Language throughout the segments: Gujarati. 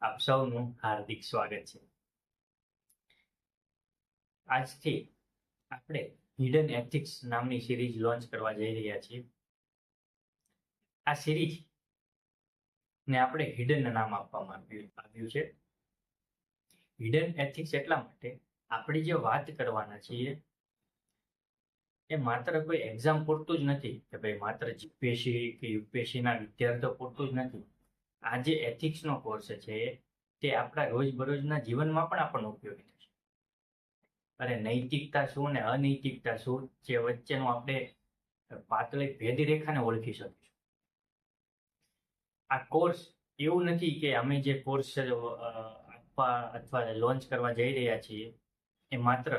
આપ સૌનું હાર્દિક સ્વાગત છે. આજથી આપણે હિડન એથિક્સ નામની સિરીઝ લોન્ચ કરવા જઈ રહ્યા છીએ. આ સિરીઝ ને આપણે હિડન નામ આપવામાં આવ્યું છે. હિડન એથિક્સ એટલા માટે આપણે જે વાત કરવાના છીએ એ માત્ર કોઈ એક્ઝામ પૂરતું જ નથી કે ભાઈ માત્ર જીપીએસસી કે યુપીએસસીના વિદ્યાર્થીઓ પૂરતું જ નથી. આ જે એથિક્સનો કોર્સ છે તે આપણા રોજબરોજના જીવનમાં પણ આપણને ઉપયોગી થશે. અને નૈતિકતા શું ને અનૈતિકતા શું જે વચ્ચેનું આપણે પાતળી ભેદી રેખાને ઓળખી શકીશું. આ કોર્સ એવું નથી કે અમે જે કોર્સ આપવા અથવા લોન્ચ કરવા જઈ રહ્યા છીએ એ માત્ર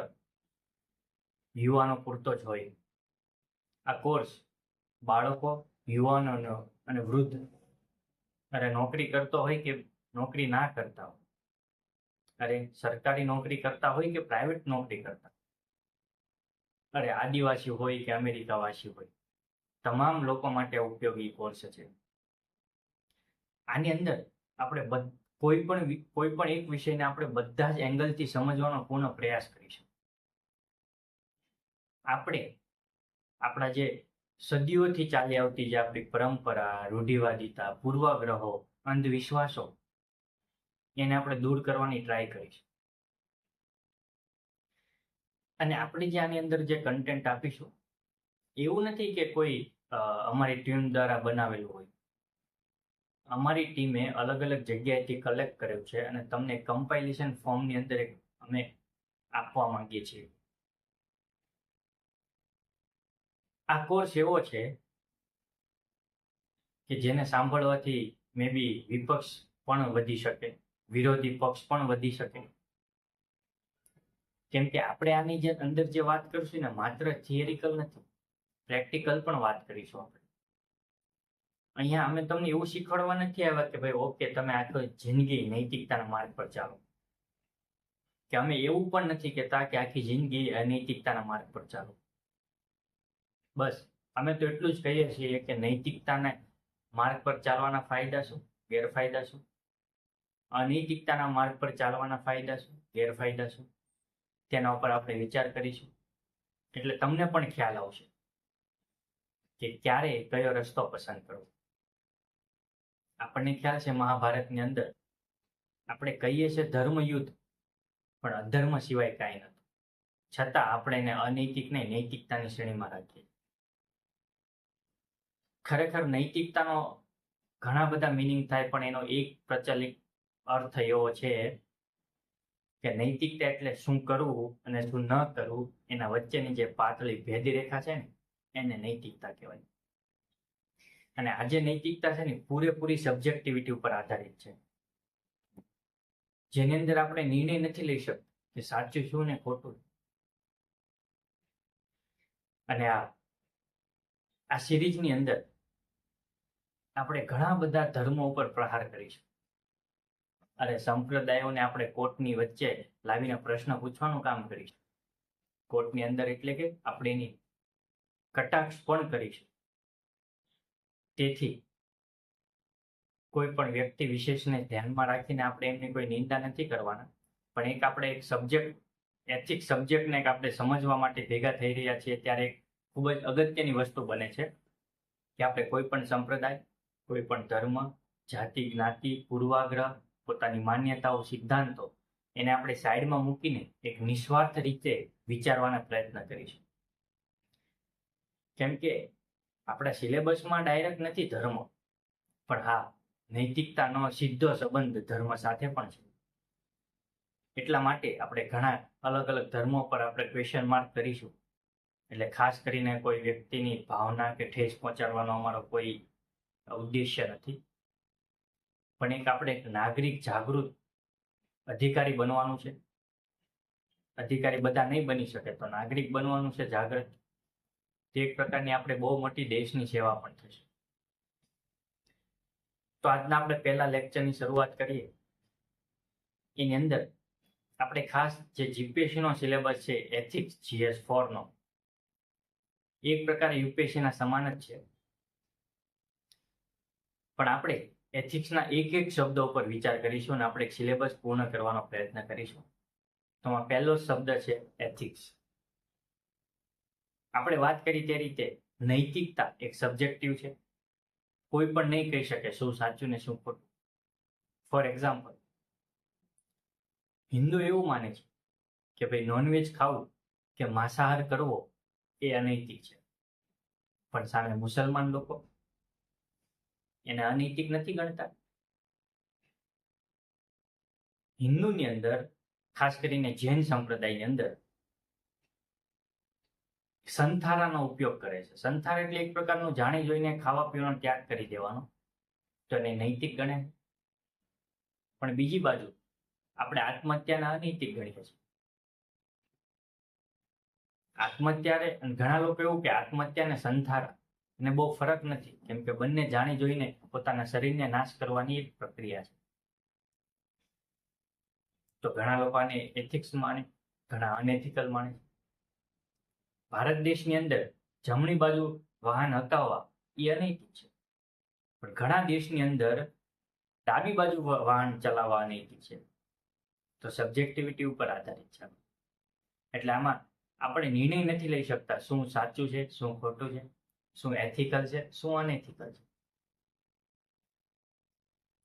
યુવાનો પૂરતો જ હોય. આ કોર્સ બાળકો, યુવાનો અને વૃદ્ધ અરે નોકરી કરતો હોય કે નોકરી ના કરતા હોય, અરે સરકારી નોકરી કરતા હોય કે પ્રાઇવેટ નોકરી કરતા, અરે આદિવાસી હોય કે અમેરિકાવાસી હોય, તમામ લોકો માટે ઉપયોગી કોર્સ છે. આની અંદર આપણે કોઈ પણ એક વિષયને આપણે બધા જ એંગલથી સમજવાનો પૂર્ણ પ્રયાસ કરીશું. આપણે આપણા જે સદીઓથી ચાલી આવતી જે આપણી પરંપરા, રૂઢિવાદિતા, પૂર્વાગ્રહો, અંધવિશ્વાસો એને આપણે દૂર કરવાની ટ્રાય કરીશું. અને આપણે જે આની અંદર જે કન્ટેન્ટ આપીશું એવું નથી કે કોઈ અમારી ટીમ દ્વારા બનાવેલું હોય. અમારી ટીમે અલગ અલગ જગ્યાએથી કલેક્ટ કર્યું છે અને તમને કમ્પાઇલેશન ફોર્મની અંદર અમે આપવા માંગીએ છીએ. આ કોર્સ એવો છે કે જેને સાંભળવાથી મે બી વિપક્ષ પણ વધી શકે, વિરોધી પક્ષ પણ વધી શકે. કેમ કે આપણે આની જે અંદર જે વાત કરીશું ને માત્ર થિયરિકલ નથી, પ્રેક્ટિકલ પણ વાત કરીશું. આપણે અહીંયા અમે તમને એવું શીખવાડવા નથી આવ્યા કે ભાઈ ઓકે તમે આખી જિંદગી નૈતિકતાના માર્ગ પર ચાલો, કે અમે એવું પણ નથી કહેતા કે આખી જિંદગી અનૈતિકતાના માર્ગ પર ચાલો. બસ અમે તો એટલું જ કહીએ છીએ કે નૈતિકતાના માર્ગ પર ચાલવાના ફાયદા શું, ગેરફાયદા શું, અનૈતિકતાના માર્ગ પર ચાલવાના ફાયદા શું, ગેરફાયદા શું, તેના ઉપર આપણે વિચાર કરીશું. એટલે તમને પણ ખ્યાલ આવશે કે ક્યારે કયો રસ્તો પસંદ કરવો. આપણને ખ્યાલ છે મહાભારતની અંદર આપણે કહીએ છીએ ધર્મયુદ્ધ, પણ અધર્મ સિવાય કાંઈ નથી. છતાં આપણે એને અનૈતિકને નૈતિકતાની શ્રેણીમાં રાખીએ. ખરેખર નૈતિકતાનો ઘણા બધા મિનિંગ થાય, પણ એનો એક પ્રચલિત અર્થ એવો છે કે નૈતિકતા એટલે શું કરવું અને શું ન કરવું એના વચ્ચેની જે પાતળી ભેદી રેખા છે ને એને નૈતિકતા કહેવાય. અને આ જે નૈતિકતા છે ને પૂરેપૂરી સબ્જેક્ટિવિટી ઉપર આધારિત છે, જેની અંદર આપણે નિર્ણય નથી લઈ શકતા કે સાચું શું ને ખોટું. અને આ સિરીઝની અંદર આપણે ઘણા બધા ધર્મો ઉપર પ્રહાર કરીશું. અરે સંપ્રદાયોને આપણે કોર્ટની વચ્ચે લાવીને પ્રશ્ન પૂછવાનું કામ કરીશું. કોર્ટની અંદર એટલે કે આપણે એની કટાક્ષ પણ કરીશું. તેથી કોઈ પણ વ્યક્તિ વિશેષને ધ્યાનમાં રાખીને આપણે એમની કોઈ નિંદા નથી કરવાના, પણ આપણે એક સબ્જેક્ટ, એથિક્સ સબ્જેક્ટને આપણે સમજવા માટે ભેગા થઈ રહ્યા છીએ ત્યારે ખૂબ જ અગત્યની વસ્તુ બને છે કે આપણે કોઈ પણ સંપ્રદાય, કોઈ પણ ધર્મ, જાતિ, જ્ઞાતિ, પૂર્વાગ્રહ, પોતાની માન્યતાઓ, સિદ્ધાંતો એને આપણે સાઈડમાં મૂકીને એક નિસ્વાર્થ રીતે વિચારવાના પ્રયત્ન કરીશું. કેમ કે આપણા સિલેબસમાં ડાયરેક્ટ નથી ધર્મ, પણ હા નૈતિકતાનો સીધો સંબંધ ધર્મ સાથે પણ છે. એટલા માટે આપણે ઘણા અલગ અલગ ધર્મો પર આપણે ક્વેશ્ચન માર્ક કરીશું. એટલે ખાસ કરીને કોઈ વ્યક્તિની ભાવના કે ઠેસ પહોંચાડવાનો અમારો કોઈ ઉદ્દેશ્ય નથી, પણ આપણે એક નાગરિક જાગૃત અધિકારી બનવાનું છે. અધિકારી બધા નહીં બની શકે તો નાગરિક બનવાનું છે જાગૃત. તે એક પ્રકારની આપણે બહુ મોટી દેશની સેવા પણ થશે. તો આજના આપણે પહેલા લેક્ચરની શરૂઆત કરીએ. એની અંદર આપણે ખાસ જે જીપીએસસી નો સિલેબસ છે એથિક્સ GS4 નો, એક પ્રકારે યુપીએસસી ના સમાન જ છે, પણ આપણે એથિક્સના એક એક શબ્દો ઉપર વિચાર કરીશું અને આપણે સિલેબસ પૂર્ણ કરવાનો પ્રયત્ન કરીશું. તો આમાં પહેલો શબ્દ છે એથિક્સ. આપણે વાત કરી તે રીતે નૈતિકતા એક સબ્જેક્ટિવ છે. કોઈ પણ નહીં કહી શકે શું સાચું ને શું ખોટું. ફોર એક્ઝામ્પલ, હિન્દુ એવું માને છે કે ભાઈ નોનવેજ ખાવું કે માંસાહાર કરવો એ અનૈતિક છે, પણ સામે મુસલમાન લોકો એને અનૈતિક નથી ગણતા. હિન્દુની અંદર, ખાસ કરીને જૈન સંપ્રદાયની અંદર, સંથારાનો ઉપયોગ કરે છે. સંથાર એટલે એક પ્રકારનું જાણી જોઈને ખાવા પીવાનો ત્યાગ કરી દેવાનો, તો એને નૈતિક ગણે. પણ બીજી બાજુ આપણે આત્મહત્યાને અનૈતિક ગણીએ છીએ. આત્મહત્યારે ઘણા લોકો એવું કે આત્મહત્યા અને સંથારા એને બહુ ફરક નથી, કેમ કે બંને જાણી જોઈને પોતાના શરીરને નાશ કરવાની એક પ્રક્રિયા છે. તો ઘણા લોકો આને એથિક્સ માને, ઘણા અનએથિકલ માને. ભારત દેશની અંદર જમણી બાજુ વાહન હકાવવા એ અનૈતિક છે, પણ ઘણા દેશની અંદર ડાબી બાજુ વાહન ચલાવવા અનૈતિક છે. તો સબ્જેક્ટિવિટી ઉપર આધારિત છે. એટલે આમાં આપણે નિર્ણય નથી લઈ શકતા શું સાચું છે, શું ખોટું છે, શું એથિકલ છે, શું અનએથિકલ છે.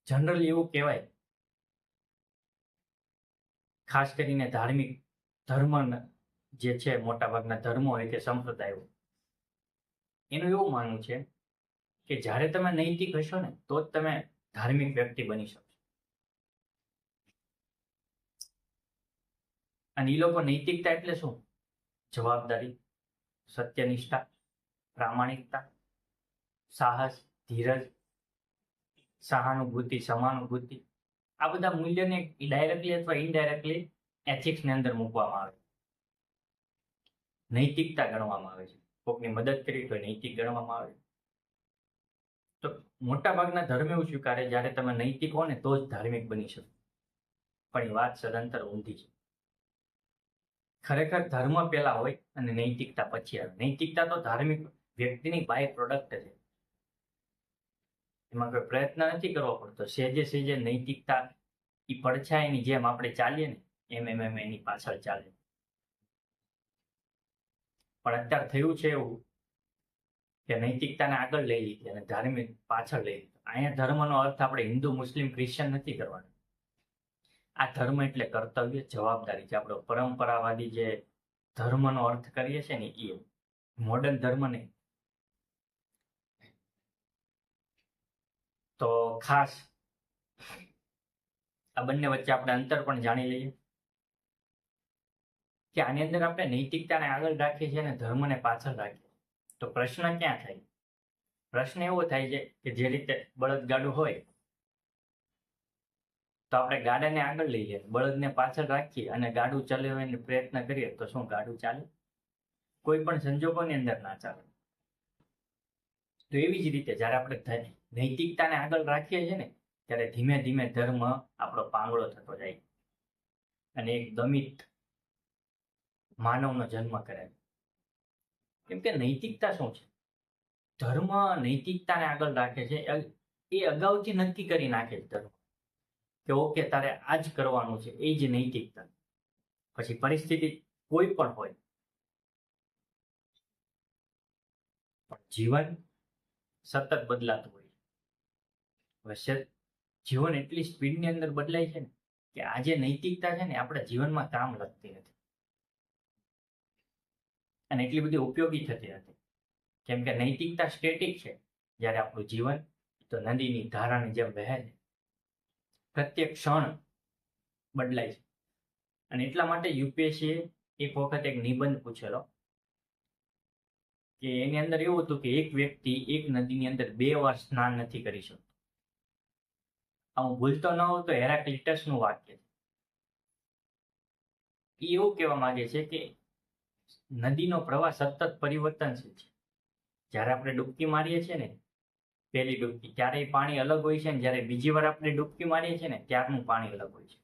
જનરલી એવું કહેવાય, ખાસ કરીને ધાર્મિક ધર્મ જે છે, મોટાભાગના ધર્મો હોય કે સંપ્રદાયો, એનું એવું માનવું છે કે જ્યારે તમે નૈતિક હશો ને તો જ તમે ધાર્મિક વ્યક્તિ બની શકશો. અને એ લોકો નૈતિકતા એટલે શું? જવાબદારી, સત્યનિષ્ઠા, પ્રામાણિકતા, સાહસ, ધીરજ, સહાનુભૂતિ, સમાનુભૂતિ, આ બધા મૂલ્યને ડાયરેક્ટલી અથવા ઇનડાયરેક્ટલી એથિક્સની અંદર મૂકવામાં આવે, નૈતિકતા ગણવામાં આવે છે. કોઈકની મદદ કરી તો નૈતિક ગણવામાં આવે. તો મોટાભાગના ધર્મ એવું સ્વીકારે જ્યારે તમે નૈતિક હો ને તો જ ધાર્મિક બની શકો, પણ એ વાત સદંતર ઊંધી છે. ખરેખર ધર્મ પહેલા હોય અને નૈતિકતા પછી આવે. નૈતિકતા તો ધાર્મિક વ્યક્તિની બાય પ્રોડક્ટ છે, એમાં કોઈ પ્રયત્ન નથી કરવો પડતો. સહેજે સહેજે નૈતિકતા એ પડછાયાની જેમ આપણે ચાલીએ ને એમ એની પાછળ ચાલે. પણ અત્યારે થયું છે એવું કે નૈતિકતાને આગળ લઈ લીધી અને ધાર્મિક પાછળ લઈ લીધું. અહીંયા ધર્મનો અર્થ આપણે હિન્દુ, મુસ્લિમ, ક્રિશ્ચિયન નથી કરવાનો. આ ધર્મ એટલે કર્તવ્ય, જવાબદારી છે. આપણો પરંપરાવાદી જે ધર્મનો અર્થ કરીએ છીએ ને એ મોડર્ન ધર્મ નહીં. તો ખાસ આ બંને વચ્ચે આપણે અંતર પણ જાણી લઈએ કે આની અંદર આપણે નૈતિકતાને આગળ રાખીએ છીએ અને ધર્મને પાછળ રાખીએ. તો પ્રશ્ન ક્યાં થાય? પ્રશ્ન એવો થાય છે કે જે રીતે બળદગાડું હોય તો આપણે ગાડાને આગળ લઈએ, બળદને પાછળ રાખીએ અને ગાડું ચલાવવાનો પ્રયત્ન કરીએ તો શું ગાડું ચાલે? કોઈ પણ સંજોગોની અંદર ના ચાલે. તો એવી જ રીતે જ્યારે આપણે નૈતિકતાને આગળ રાખીએ છીએ ને ત્યારે ધીમે ધીમે ધર્મ આપણો પાંગળો થતો જાય અને એક દમિત માનવનો જન્મ કરે. કેમ કે નૈતિકતા શું છે? ધર્મ નૈતિકતાને આગળ રાખે છે. એ અગાઉથી નક્કી કરી નાખે છે ધર્મ કે ઓકે તારે આ જ કરવાનું છે, એ જ નૈતિકતા. પછી પરિસ્થિતિ કોઈ પણ હોય, પણ જીવન સતત બદલાતું હોય. હવે જીવન એટલી સ્પીડની અંદર બદલાય છે ને કે આ જે નૈતિકતા છે ને આપણા જીવનમાં કામ લાગતી નથી અને એટલી બધી ઉપયોગી થતી નથી. કેમ કે નૈતિકતા સ્ટેટિક છે, જ્યારે આપણું જીવન તો નદીની ધારાની જેમ વહે છે, પ્રત્યેક ક્ષણ બદલાય છે. અને એટલા માટે યુપીએસસીએ એક વખત એક નિબંધ પૂછેલો કે એની અંદર એવું હતું કે એક વ્યક્તિ એક નદીની અંદર 2 વાર સ્નાન નથી કરી શકતો. હું ભૂલતો ન હોઉં તો હેરાક્લિટસનું વાક્ય છે. એ એવું કહેવા માંગે છે કે નદીનો પ્રવાહ સતત પરિવર્તનશીલ છે. જ્યારે આપણે ડૂબકી મારીએ છીએ ને પહેલી ડૂબકી ત્યારે પાણી અલગ હોય છે, ને જ્યારે બીજી વાર આપણે ડૂબકી મારીએ છીએ ને ત્યારનું પાણી અલગ હોય છે.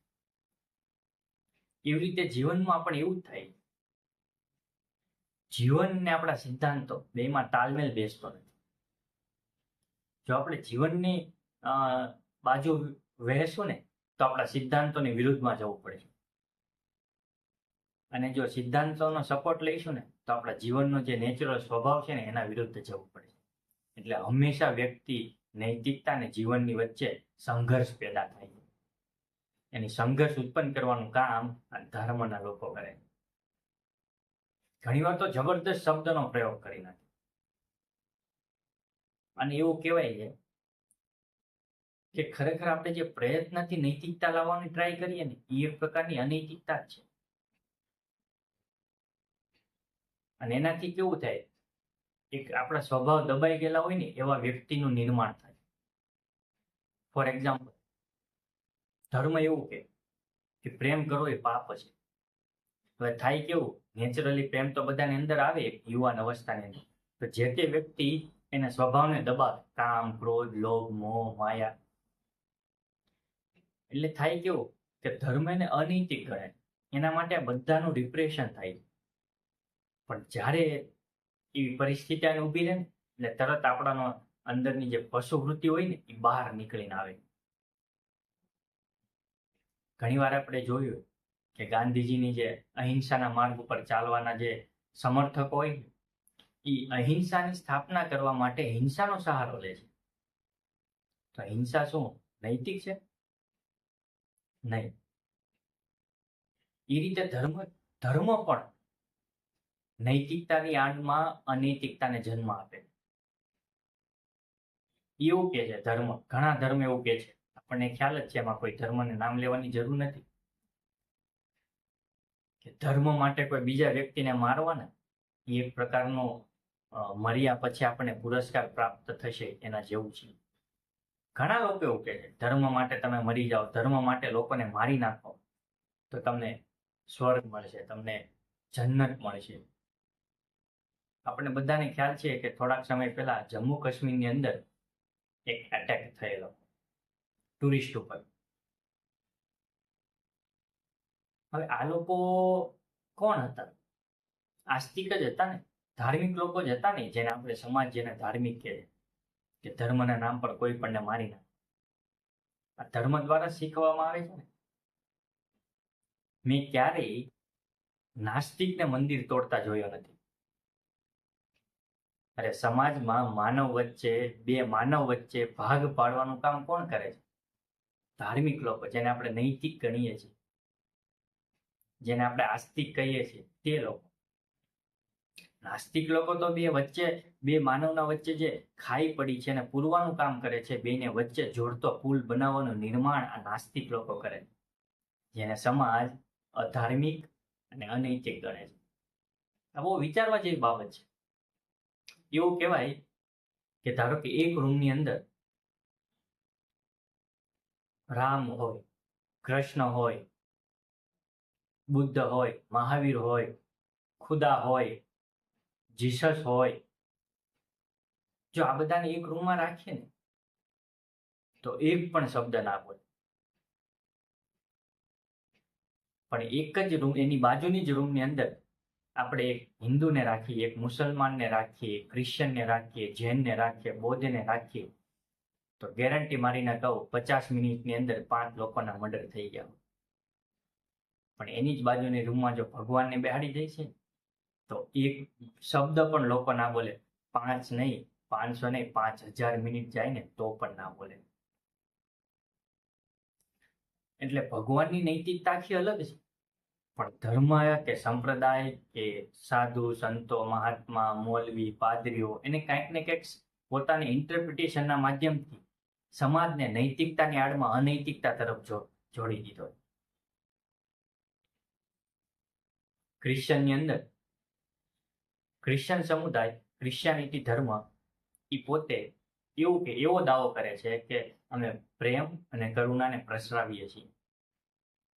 એવી રીતે જીવનમાં પણ એવું જ થાય. જીવન ને આપણા સિદ્ધાંતો બેમાં તાલમેલ બેસતો નથી. જો આપણે જીવનની બાજુ વહેશું ને તો આપણા સિદ્ધાંતોની વિરુદ્ધમાં જવું પડે છે. અને જો સિદ્ધાંતોનો સપોર્ટ લઈશું ને તો આપણા જીવનનો જે નેચરલ સ્વભાવ છે ને એના વિરુદ્ધ જવું પડે છે. એટલે હંમેશા વ્યક્તિ નૈતિકતા અને જીવનની વચ્ચે સંઘર્ષ પેદા થાય છે. એની સંઘર્ષ ઉત્પન્ન કરવાનું કામ ધર્મના લોકો કરે. ઘણીવાર તો જબરદસ્ત શબ્દનો પ્રયોગ કરી નાખે અને એવું કહેવાય છે કે ખરેખર આપણે જે પ્રયત્નથી નૈતિકતા લાવવાની ટ્રાય કરીએ ને એ એક પ્રકારની અનૈતિકતા જ છે. અને એનાથી કેવું થાય, એક આપણા સ્વભાવ દબાઈ ગયેલા હોય ને એવા વ્યક્તિનું નિર્માણ થાય. ફોર એક્ઝામ્પલ, ધર્મ એવું કે પ્રેમ કરવો એ પાપ છે. હવે થાય કેવું, નેચરલી પ્રેમ તો બધાની અંદર આવે યુવાન અવસ્થાની અંદર, તો જે તે વ્યક્તિ એના સ્વભાવને દબાવે, કામ, ક્રોધ, લોભ, મોહ, માયા. એટલે થાય કેવું કે ધર્મ એને અનૈતિક ગણે, એના માટે આ બધાનું રિપ્રેશન થાય. પણ જ્યારે એવી પરિસ્થિતિ આને ઊભી રહે ને એટલે તરત આપણાનો અંદરની જે પશુવૃત્તિ હોય ને એ બહાર નીકળીને આવે. ઘણીવાર આપણે જોયું કે ગાંધીજીની જે અહિંસાના માર્ગ ઉપર ચાલવાના જે સમર્થકો હોય એ અહિંસાની સ્થાપના કરવા માટે હિંસાનો સહારો લે છે. તો હિંસા શું નૈતિક છે? નહીં. એ રીતે ધર્મ પણ નૈતિકતાની આડમાં અનૈતિકતાને જન્મ આપે. એવું કે છે ધર્મ, ઘણા ધર્મ એવું કે છે, આપણને ખ્યાલ જ છે, એમાં કોઈ ધર્મને નામ લેવાની જરૂર નથી, કે ધર્મ માટે કોઈ બીજા વ્યક્તિને મારવાના એ એક પ્રકારનો મર્યા પછી આપણને પુરસ્કાર પ્રાપ્ત થશે એના જેવું છે. ઘણા લોકો એવું કહે છે ધર્મ માટે તમે મરી જાઓ, ધર્મ માટે લોકોને મારી નાખો તો તમને સ્વર્ગ મળશે, તમને જન્નત મળશે. આપણને બધાને ખ્યાલ છે કે થોડાક સમય પહેલા જમ્મુ કાશ્મીરની અંદર એક એટેક થયેલો ટુરિસ્ટ ઉપર. હવે આ લોકો કોણ હતા? આસ્તિક જ હતા ને, ધાર્મિક લોકો જ હતા ને, જેને આપણે સમાજ જેને ધાર્મિક કહે કે ધર્મના નામ પર કોઈ પણને મારી નાખે. આ ધર્મ દ્વારા શીખવામાં આવે છે ને. મેં ક્યારેય નાસ્તિકને મંદિર તોડતા જોયો નથી. અરે સમાજમાં બે માનવ વચ્ચે ભાગ પાડવાનું કામ કોણ કરે છે? ધાર્મિક લોકો, જેને આપણે નૈતિક ગણીએ છીએ, જેને આપણે આસ્તિક કહીએ છીએ, તે લોકો. નાસ્તિક લોકો તો બે માનવના વચ્ચે જે ખાઈ પડી છે અને પૂરવાનું કામ કરે છે, બેને વચ્ચે જોડતો પુલ બનાવવાનું નિર્માણ આ નાસ્તિક લોકો કરે છે, જેને સમાજ અધાર્મિક અને અનૈતિક ગણે છે. આ બહુ વિચારવા જેવી બાબત છે. એવું કહેવાય કે ધારો કે એક રૂમની અંદર રામ હોય, કૃષ્ણ હોય, બુદ્ધ હોય, મહાવીર હોય, ખુદા હોય, જીસસ હોય. જો આ બધાને એક રૂમમાં રાખીએ ને તો એક પણ શબ્દ ના બોલે. પણ એક જ રૂમ, એની બાજુની જ રૂમની અંદર આપણે એક હિન્દુને રાખીએ, એક મુસલમાનને રાખીએ, ક્રિશ્ચનને રાખીએ, જૈનને રાખીએ, બૌદ્ધને રાખીએ, તો ગેરંટી મારીને કહું 50 મિનિટની અંદર 5 લોકોના મર્ડર થઈ ગયા. પણ એની જ બાજુની રૂમમાં જો ભગવાનને બેહાડી દે છે તો એક શબ્દ પણ લોકો ના બોલે. 5 નહીં, 500 નહીં, 5000 મિનિટ જાય ને તો પણ ના બોલે. એટલે ભગવાનની નૈતિકતા આખી અલગ છે. પણ ધર્મ કે સંપ્રદાય કે સાધુ સંતો, મહાત્મા, મૌલવી, પાદરીઓ એને કંઈક ને કંઈક પોતાની ઇન્ટરપ્રિટેશનના માધ્યમથી સમાજને નૈતિકતાની આડમાં અનૈતિકતા તરફ જોડી દીધો. ક્રિશ્ચનની અંદર ક્રિશ્ચન સમુદાય, ક્રિશ્ચિયાનિટી ધર્મ એ પોતે એવો દાવો કરે છે કે અમે પ્રેમ અને કરુણાને પ્રસરાવીએ છીએ.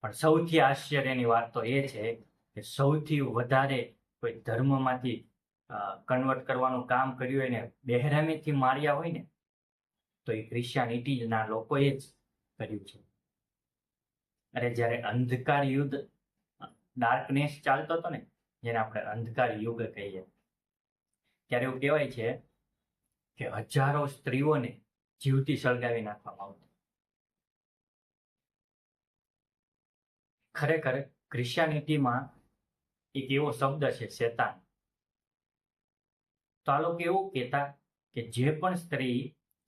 પણ સૌથી આશ્ચર્યની વાત તો એ છે કે સૌથી વધારે કોઈ ધર્મમાંથી કન્વર્ટ કરવાનું કામ કર્યું હોય ને બેહેરામીથી માર્યા હોય ને તો એ ક્રિશ્ચિયાનિટીના લોકોએ જ કર્યું છે. અરે જ્યારે અંધકાર યુદ્ધ, ડાર્કનેસ ચાલતો હતો ને, જેને આપણે અંધકાર યુગ કહીએ, ત્યારે એવું કહેવાય છે કે હજારો સ્ત્રીઓને જીવતી સળગાવી નાખવામાં આવતી. ખરેખર ક્રિશ્ચિયાનિટીમાં એક એવો શબ્દ છે શેતાન. તો આ લોકો એવું કહેતા કે જે પણ સ્ત્રી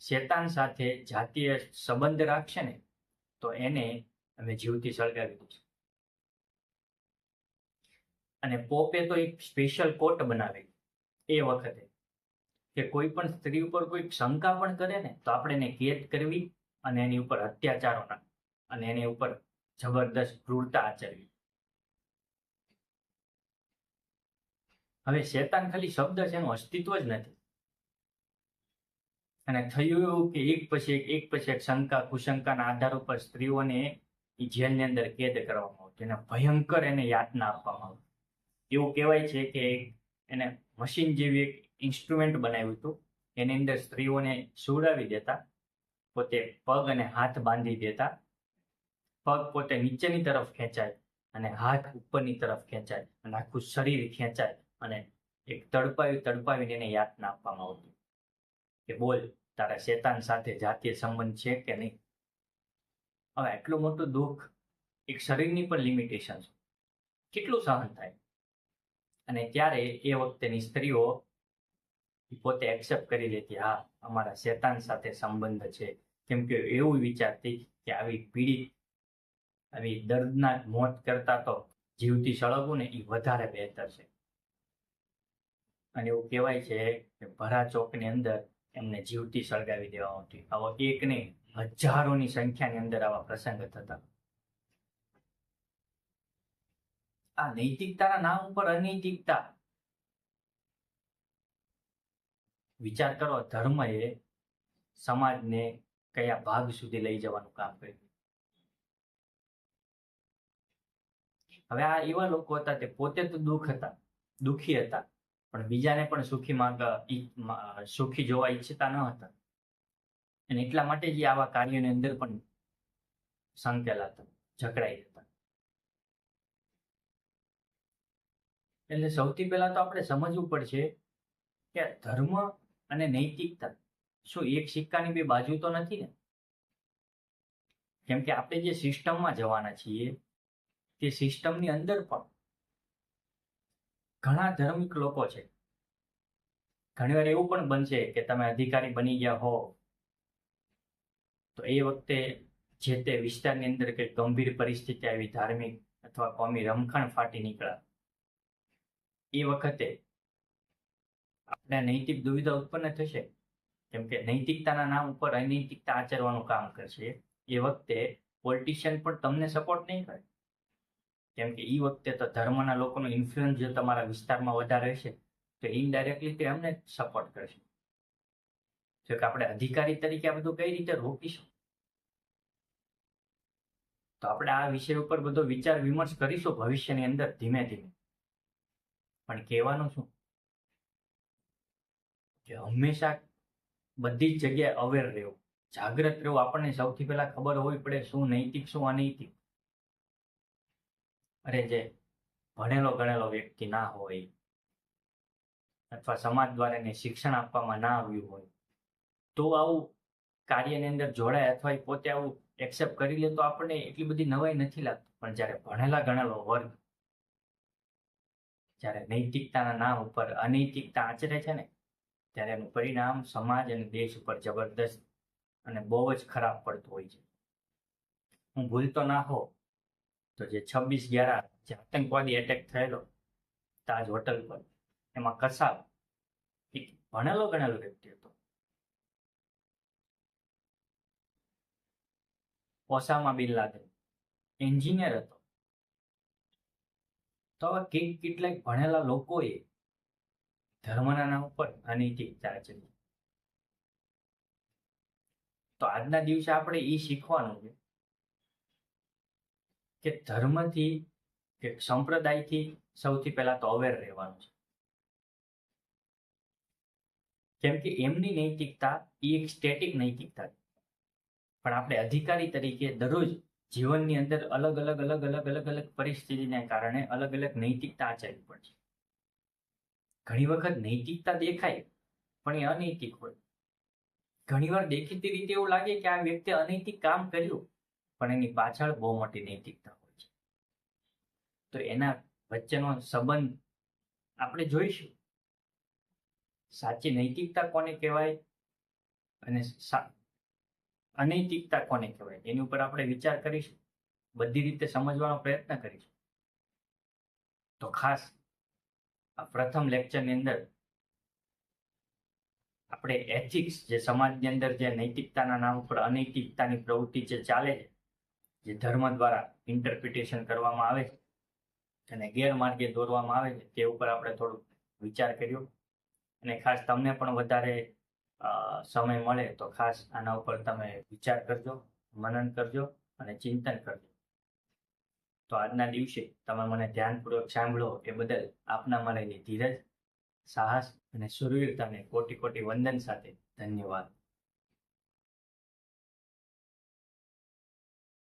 શેતાન સાથે જાતીય સંબંધ રાખશે ને તો એને અમે જીવતી સળગાવી દઈશું. અને પોપે તો એક સ્પેશિયલ કોર્ટ બનાવેલી એ વખતે કે કોઈ પણ સ્ત્રી ઉપર કોઈ શંકા પણ કરે ને તો આપણે એને કેદ કરવી અને એની ઉપર અત્યાચારો અને એની ઉપર જબરદસ્ત ક્રૂરતા આચરવી. હવે શેતાન ખાલી શબ્દ છે, એનું અસ્તિત્વ જ નથી. અને થયું એવું કે એક પછી એક શંકા કુશંકાના આધાર ઉપર સ્ત્રીઓને એ જેલની અંદર કેદ કરવામાં આવતી અને ભયંકર એને યાતના આપવામાં આવતી. એવું કહેવાય છે કે એને મશીન જેવી એક ઇન્સ્ટ્રુમેન્ટ બનાવ્યું હતું. એની અંદર સ્ત્રીઓને સુવડાવી દેતા, પોતે પગ અને હાથ બાંધી દેતા, પગ પોતે નીચેની તરફ ખેંચાય અને હાથ ઉપરની તરફ ખેંચાય અને આખું શરીર ખેંચાય અને એક તડપાવીને એને યાતના આપવામાં આવતી કે બોલ તારા શેતાન સાથે જાતીય સંબંધ છે કે નહીં. હવે આટલું મોટું દુઃખ, એક શરીરની પણ લિમિટેશન છે, કેટલું સહન થાય. અને ત્યારે એ વખતેની સ્ત્રીઓ પોતે એક્સેપ્ટ કરી લેતી, હા અમારા શેતાન સાથે સંબંધ છે, કેમ કે એવું વિચારતી કે આવી પીડિત, આવી દર્દનાક મોત કરતા તો જીવતી સળગવું ને એ વધારે બહેતર છે. અને એવું કહેવાય છે કે ભરા ચોકની અંદર એમને જીવતી સળગાવી દેવામાં આવતી. આવો એક નહીં, હજારોની સંખ્યાની અંદર આવા પ્રસંગ થતા. આ નૈતિકતાના નામ ઉપર અનૈતિકતા. વિચાર કરો, ધર્મ એ સમાજને કયા ભાગ સુધી લઈ જવાનું કામ કર્યું. હવે આ એવા લોકો હતા તે પોતે તો દુઃખી હતા, પણ બીજાને પણ સુખી જોવા ઈચ્છતા ન હતા. અને એટલા માટે જ આવા કાર્યોની અંદર પણ સંકેલા હતા, જકડાઈ હતા. એટલે સૌથી પહેલા તો આપણે સમજવું પડશે કે ધર્મ અને નૈતિકતા શું એક સિક્કાની બે બાજુ તો નથી ને. કેમ કે આપણે જે સિસ્ટમમાં જવાના છીએ તે સિસ્ટમની અંદર પણ ઘણા ધાર્મિક લોકો છે. ઘણીવાર એવું પણ બનશે કે તમે અધિકારી બની ગયા હો તો એ વખતે જે તે વિસ્તારની અંદર કઈ ગંભીર પરિસ્થિતિ આવી, ધાર્મિક અથવા કોમી રમખાણ ફાટી નીકળ્યા, એ વખતે આપણે નૈતિક દુવિધા ઉત્પન્ન થશે. કેમ કે નૈતિકતાના નામ ઉપર અનૈતિકતા આચરવાનું કામ કરશે. એ વખતે પોલિટિશિયન પણ તમને સપોર્ટ નહીં કરે. કેમ કે એ વખતે તો ધર્મના લોકોનો ઇન્ફ્લુઅન્સ જો તમારા વિસ્તારમાં વધારે હશે તો ઇનડાયરેક્ટલી તે અમને સપોર્ટ કરશે. જો કે આપણે અધિકારી તરીકે આ બધું કઈ રીતે રોકીશું? તો આપણે આ વિષય ઉપર બધો વિચાર વિમર્શ કરીશું ભવિષ્યની અંદર ધીમે ધીમે. પણ કહેવાનું શું કે હંમેશા બધી જ જગ્યાએ અવેર રહેવું, જાગ્રત રહેવું. આપણને સૌથી પહેલા ખબર હોવી પડે શું નૈતિક શું અનૈતિક. અરે જે ભણેલો ગણેલો વ્યક્તિ ના હોય અથવા સમાજ દ્વારા એને શિક્ષણ આપવામાં ના આવ્યું હોય તો આવું કાર્યની અંદર જોડાય અથવા પોતે આવું એક્સેપ્ટ કરી લે તો આપણને એટલી બધી નવાઈ નથી લાગતી. પણ જ્યારે ભણેલા ગણેલો વર્ગ જ્યારે નૈતિકતાના નામ ઉપર અનૈતિકતા આચરે છે ને ત્યારે એનું પરિણામ સમાજ અને દેશ ઉપર જબરદસ્ત અને બહુ જ ખરાબ પડતું હોય છે. હું ભૂલતો ના હો તો જે 26/11 જે આતંકવાદી એટેક થયેલો તાજ હોટલ પર, એમાં કસાબ એક ભણેલો ગણેલો વ્યક્તિ હતો. ઓસામા બિન લાદેન એન્જિનિયર હતો. તો આવા કેટલાક ભણેલા લોકોએ ધર્મના નામ ઉપર અનૈતિકતા આચરી. તો આજના દિવસે આપણે એ શીખવાનું છે કે ધર્મથી કે સંપ્રદાયથી સૌથી પહેલા તો અવેર રહેવાનું છે. કેમ કે એમની નૈતિકતા એ એક સ્ટેટિક નૈતિકતા છે, પણ આપણે અધિકારી તરીકે દરરોજ જીવનની અંદર અલગ અલગ પરિસ્થિતિને કારણે અલગ અલગ નૈતિકતા આચરવી પડશે. ઘણી વખત નૈતિકતા દેખાય પણ એ અનૈતિક હોય. ઘણીવાર દેખીતી રીતે એવું લાગે કે આ વ્યક્તિ અનૈતિક કામ કર્યું, પણ એની પાછળ બહુ મોટી નૈતિકતા હોય છે. તો એના વચ્ચેનો સંબંધ આપણે જોઈશું. સાચી નૈતિકતા કોને કહેવાય અને અનૈતિકતા કોને કહેવાય એની ઉપર આપણે વિચાર કરીશું, બધી રીતે સમજવાનો પ્રયત્ન કરીશું. તો ખાસ આ પ્રથમ લેક્ચરની અંદર આપણે એથિક્સ, જે સમાજની અંદર જે નૈતિકતાના નામ પર અનૈતિકતાની પ્રવૃત્તિ જે ચાલે છે, જે ધર્મ દ્વારા ઇન્ટરપ્રિટેશન કરવામાં આવે છે અને ગેરમાર્ગે દોરવામાં આવે છે, તે ઉપર આપણે થોડુંક વિચાર કર્યો. અને ખાસ તમને પણ વધારે સમય મળે તો ખાસ આના ઉપર તમે વિચાર કરજો, મનન કરજો અને ચિંતન કરજો. તો આજના દિવસે તમે મને ધ્યાનપૂર્વક સાંભળો એ બદલ આપના મળેલી ધીરજ, સાહસ અને શુરવીરતાને કોટી કોટી વંદન સાથે ધન્યવાદ.